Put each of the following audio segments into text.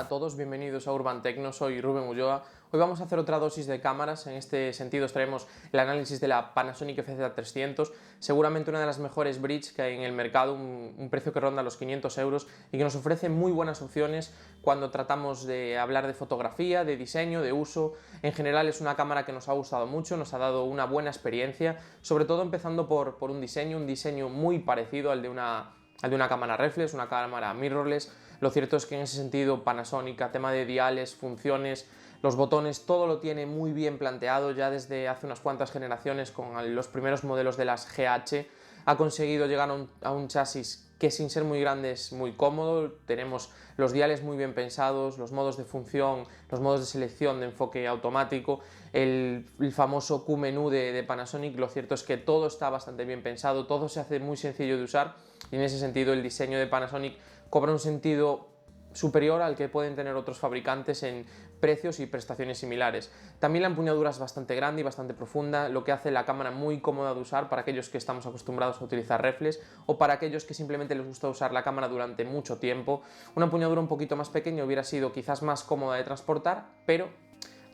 a todos, bienvenidos a Urban Tecno, soy Rubén Ulloa. Hoy vamos a hacer otra dosis de cámaras, en este sentido os traemos el análisis de la Panasonic FZ300, seguramente una de las mejores bridge que hay en el mercado, un precio que ronda los 500 euros y que nos ofrece muy buenas opciones cuando tratamos de hablar de fotografía, de diseño, de uso. En general es una cámara que nos ha gustado mucho, nos ha dado una buena experiencia, sobre todo empezando por un diseño muy parecido al de una cámara reflex, una cámara mirrorless. Lo cierto es que en ese sentido Panasonic, a tema de diales, funciones, los botones, todo lo tiene muy bien planteado. Ya desde hace unas cuantas generaciones, con los primeros modelos de las GH, ha conseguido llegar a un chasis que, sin ser muy grande, es muy cómodo. Tenemos los diales muy bien pensados, los modos de función, los modos de selección de enfoque automático, el famoso Q-menú de Panasonic. Lo cierto es que todo está bastante bien pensado, todo se hace muy sencillo de usar y en ese sentido el diseño de Panasonic cobra un sentido superior al que pueden tener otros fabricantes en precios y prestaciones similares. También la empuñadura es bastante grande y bastante profunda, lo que hace la cámara muy cómoda de usar para aquellos que estamos acostumbrados a utilizar reflex o para aquellos que simplemente les gusta usar la cámara durante mucho tiempo. Una empuñadura un poquito más pequeña hubiera sido quizás más cómoda de transportar, pero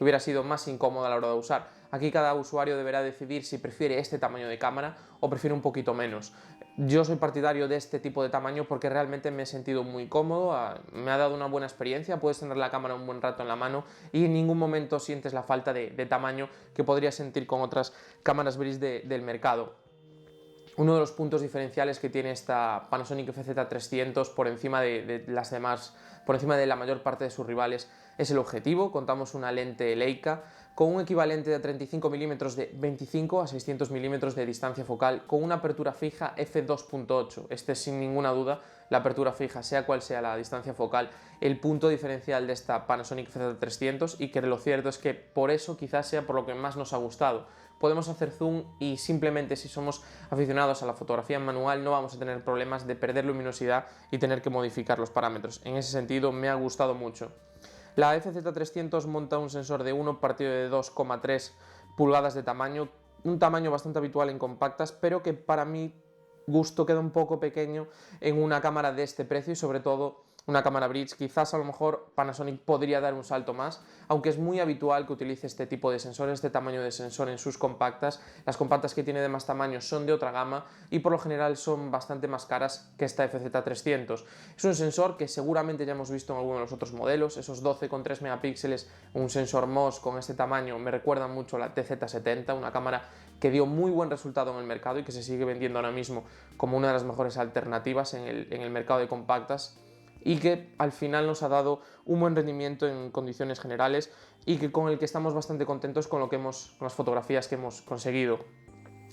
hubiera sido más incómoda a la hora de usar. Aquí cada usuario deberá decidir si prefiere este tamaño de cámara o prefiere un poquito menos. Yo soy partidario de este tipo de tamaño porque realmente me he sentido muy cómodo, me ha dado una buena experiencia, puedes tener la cámara un buen rato en la mano y en ningún momento sientes la falta de tamaño que podrías sentir con otras cámaras bridge del mercado. Uno de los puntos diferenciales que tiene esta Panasonic FZ300 por encima de las demás, por encima de la mayor parte de sus rivales, es el objetivo. Contamos una lente Leica con un equivalente de 35 mm de 25 a 600 mm de distancia focal, con una apertura fija f2.8. Este es sin ninguna duda la apertura fija, sea cual sea la distancia focal, el punto diferencial de esta Panasonic FZ300, y que lo cierto es que por eso quizás sea por lo que más nos ha gustado. Podemos hacer zoom y simplemente, si somos aficionados a la fotografía en manual, no vamos a tener problemas de perder luminosidad y tener que modificar los parámetros. En ese sentido me ha gustado mucho. La FZ300 monta un sensor de 1 partido de 2,3 pulgadas de tamaño, un tamaño bastante habitual en compactas, pero que para mi gusto queda un poco pequeño en una cámara de este precio y sobre todo una cámara bridge. Quizás a lo mejor Panasonic podría dar un salto más, aunque es muy habitual que utilice este tipo de sensores, este tamaño de sensor en sus compactas. Las compactas que tiene de más tamaño son de otra gama y por lo general son bastante más caras que esta FZ300. Es un sensor que seguramente ya hemos visto en algunos de los otros modelos, esos 12,3 megapíxeles, un sensor MOS con este tamaño me recuerda mucho a la TZ70, una cámara que dio muy buen resultado en el mercado y que se sigue vendiendo ahora mismo como una de las mejores alternativas en el mercado de compactas, y que al final nos ha dado un buen rendimiento en condiciones generales y que con el que estamos bastante contentos con con las fotografías que hemos conseguido.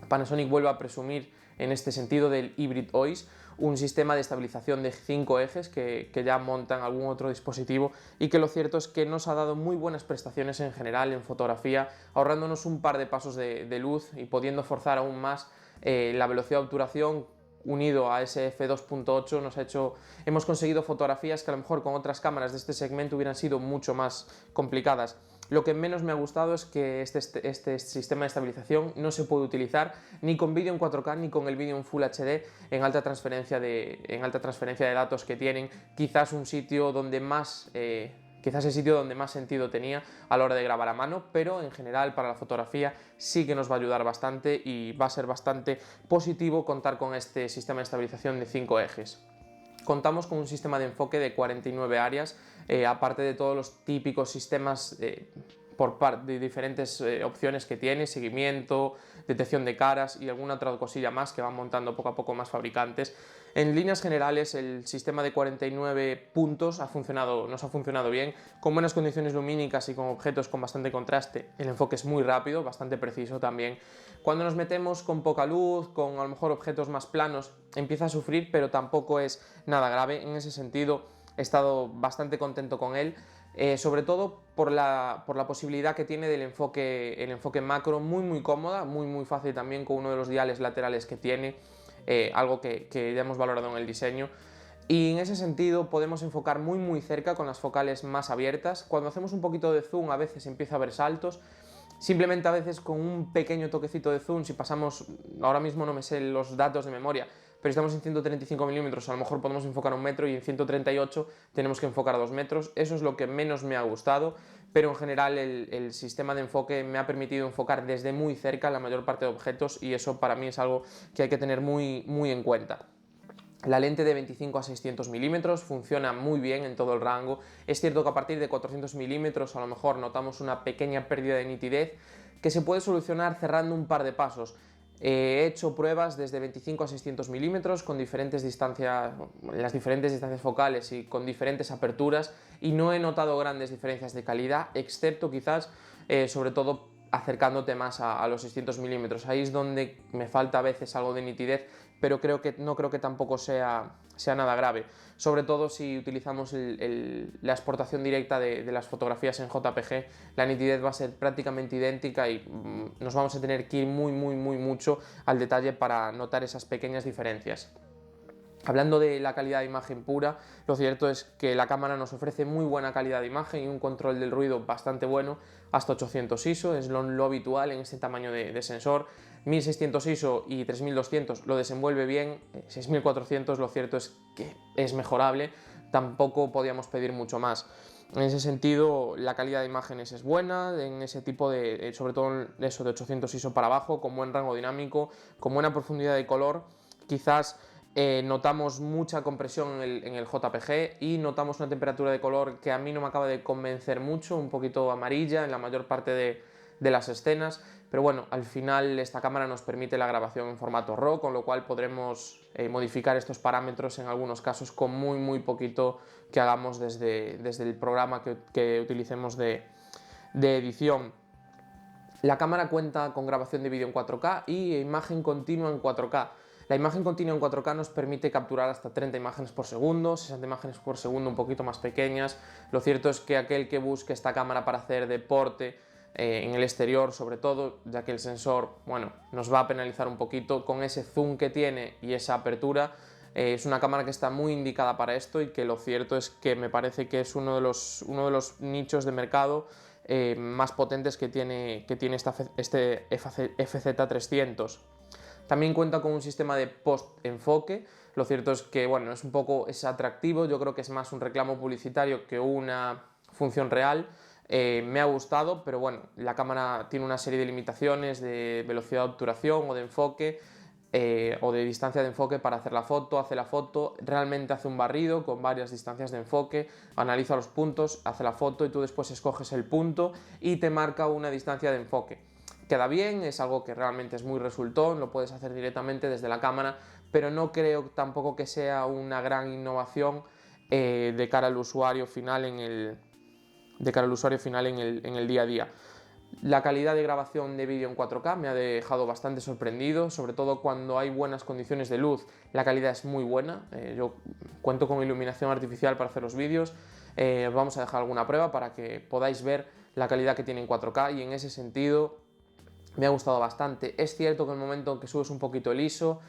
Panasonic vuelve a presumir en este sentido del Hybrid OIS, un sistema de estabilización de 5 ejes que ya montan algún otro dispositivo y que lo cierto es que nos ha dado muy buenas prestaciones en general en fotografía, ahorrándonos un par de pasos de luz y pudiendo forzar aún más la velocidad de obturación. Unido a ese f2.8 hemos conseguido fotografías que a lo mejor con otras cámaras de este segmento hubieran sido mucho más complicadas. Lo que menos me ha gustado es que este sistema de estabilización no se puede utilizar ni con vídeo en 4K ni con el vídeo en Full HD en alta transferencia de datos que tienen. Quizás un sitio donde más quizás el sitio donde más sentido tenía a la hora de grabar a mano, pero en general para la fotografía sí que nos va a ayudar bastante y va a ser bastante positivo contar con este sistema de estabilización de 5 ejes. Contamos con un sistema de enfoque de 49 áreas, aparte de todos los típicos sistemas por parte de diferentes opciones que tiene, seguimiento, detección de caras y alguna otra cosilla más que van montando poco a poco más fabricantes. En líneas generales el sistema de 49 puntos nos ha funcionado bien, con buenas condiciones lumínicas y con objetos con bastante contraste. El enfoque es muy rápido, bastante preciso también. Cuando nos metemos con poca luz, con a lo mejor objetos más planos, empieza a sufrir, pero tampoco es nada grave. En ese sentido he estado bastante contento con él. Sobre todo por la posibilidad que tiene del el enfoque macro, muy cómoda, muy fácil también, con uno de los diales laterales que tiene, algo que ya hemos valorado en el diseño. Y en ese sentido podemos enfocar muy cerca con las focales más abiertas. Cuando hacemos un poquito de zoom a veces empieza a haber saltos. Simplemente a veces con un pequeño toquecito de zoom, si pasamos, ahora mismo no me sé los datos de memoria, pero si estamos en 135 milímetros a lo mejor podemos enfocar a 1 metro y en 138 tenemos que enfocar a 2 metros. Eso es lo que menos me ha gustado, pero en general el sistema de enfoque me ha permitido enfocar desde muy cerca la mayor parte de objetos y eso para mí es algo que hay que tener muy en cuenta. La lente de 25 a 600 milímetros funciona muy bien en todo el rango. Es cierto que a partir de 400 milímetros a lo mejor notamos una pequeña pérdida de nitidez que se puede solucionar cerrando un par de pasos. He hecho pruebas desde 25 a 600 milímetros con diferentes distancias, las diferentes distancias focales y con diferentes aperturas y no he notado grandes diferencias de calidad, excepto quizás sobre todo acercándote más a los 600 milímetros. Ahí es donde me falta a veces algo de nitidez, pero no creo que tampoco sea nada grave. Sobre todo si utilizamos la exportación directa de las fotografías en JPG, la nitidez va a ser prácticamente idéntica y nos vamos a tener que ir muy mucho al detalle para notar esas pequeñas diferencias. Hablando de la calidad de imagen pura, lo cierto es que la cámara nos ofrece muy buena calidad de imagen y un control del ruido bastante bueno, hasta 800 ISO, es lo habitual en este tamaño de sensor. 1600 ISO y 3200 lo desenvuelve bien, 6400 lo cierto es que es mejorable, tampoco podíamos pedir mucho más. En ese sentido, la calidad de imágenes es buena, en ese tipo de, sobre todo eso de 800 ISO para abajo, con buen rango dinámico, con buena profundidad de color, quizás notamos mucha compresión en el JPG y notamos una temperatura de color que a mí no me acaba de convencer mucho, un poquito amarilla en la mayor parte de las escenas, pero bueno, al final esta cámara nos permite la grabación en formato RAW, con lo cual podremos modificar estos parámetros en algunos casos con muy poquito que hagamos desde el programa que utilicemos de edición. La cámara cuenta con grabación de vídeo en 4K y imagen continua en 4K. La imagen continua en 4K nos permite capturar hasta 30 imágenes por segundo, 60 imágenes por segundo un poquito más pequeñas. Lo cierto es que aquel que busque esta cámara para hacer deporte en el exterior sobre todo, ya que el sensor, bueno, nos va a penalizar un poquito con ese zoom que tiene y esa apertura, es una cámara que está muy indicada para esto y que lo cierto es que me parece que es uno de los nichos de mercado más potentes que tiene este FZ300. También cuenta con un sistema de post-enfoque. Lo cierto es que bueno, es atractivo, yo creo que es más un reclamo publicitario que una función real. Me ha gustado, pero bueno, la cámara tiene una serie de limitaciones de velocidad de obturación o de enfoque o de distancia de enfoque para hacer la foto, realmente hace un barrido con varias distancias de enfoque, analiza los puntos, hace la foto y tú después escoges el punto y te marca una distancia de enfoque. Queda bien, es algo que realmente es muy resultón, lo puedes hacer directamente desde la cámara, pero no creo tampoco que sea una gran innovación de cara al usuario final en el día a día. La calidad de grabación de vídeo en 4K me ha dejado bastante sorprendido, sobre todo cuando hay buenas condiciones de luz, la calidad es muy buena. Yo cuento con iluminación artificial para hacer los vídeos, vamos a dejar alguna prueba para que podáis ver la calidad que tiene en 4K y en ese sentido me ha gustado bastante. Es cierto que en el momento en que subes un poquito el ISO,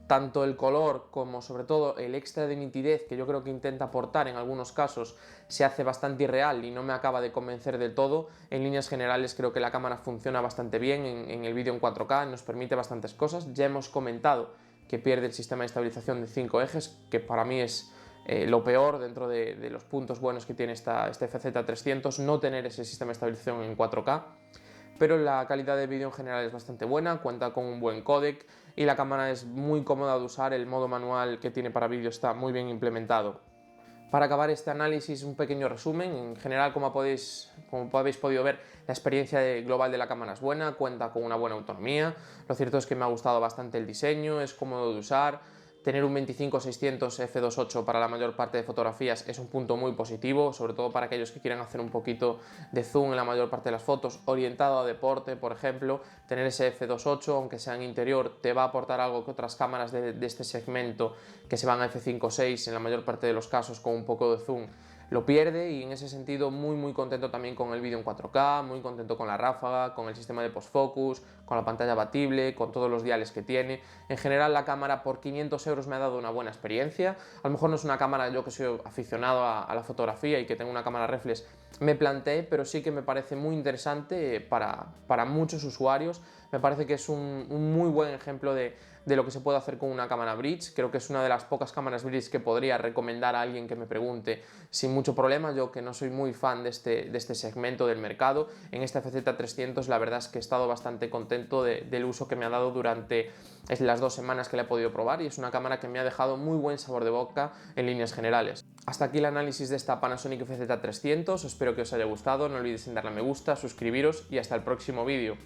tanto el color como sobre todo el extra de nitidez que yo creo que intenta aportar en algunos casos se hace bastante irreal y no me acaba de convencer del todo. En líneas generales creo que la cámara funciona bastante bien en el vídeo en 4K, nos permite bastantes cosas. Ya hemos comentado que pierde el sistema de estabilización de 5 ejes, que para mí es lo peor dentro de los puntos buenos que tiene este FZ300, no tener ese sistema de estabilización en 4K. Pero la calidad de vídeo en general es bastante buena, cuenta con un buen códec y la cámara es muy cómoda de usar, el modo manual que tiene para vídeo está muy bien implementado. Para acabar este análisis, un pequeño resumen. En general, como habéis podido ver, la experiencia global de la cámara es buena, cuenta con una buena autonomía. Lo cierto es que me ha gustado bastante el diseño, es cómodo de usar. Tener un 25-600 f2.8 para la mayor parte de fotografías es un punto muy positivo, sobre todo para aquellos que quieran hacer un poquito de zoom en la mayor parte de las fotos, orientado a deporte, por ejemplo. Tener ese f2.8, aunque sea en interior, te va a aportar algo que otras cámaras de este segmento, que se van a f5.6 en la mayor parte de los casos con un poco de zoom, lo pierde, y en ese sentido muy contento también con el vídeo en 4K, muy contento con la ráfaga, con el sistema de post-focus, con la pantalla abatible, con todos los diales que tiene. En general la cámara por 500 euros me ha dado una buena experiencia. A lo mejor no es una cámara, yo que soy aficionado a la fotografía y que tengo una cámara reflex, me planteé, pero sí que me parece muy interesante para muchos usuarios. Me parece que es un muy buen ejemplo de de lo que se puede hacer con una cámara bridge. Creo que es una de las pocas cámaras bridge que podría recomendar a alguien que me pregunte sin mucho problema. Yo, que no soy muy fan de este segmento del mercado, en esta FZ300 la verdad es que he estado bastante contento del uso que me ha dado durante las 2 semanas que la he podido probar, y es una cámara que me ha dejado muy buen sabor de boca en líneas generales. Hasta aquí el análisis de esta Panasonic FZ300, espero que os haya gustado, no olvidéis en darle a me gusta, suscribiros y hasta el próximo vídeo.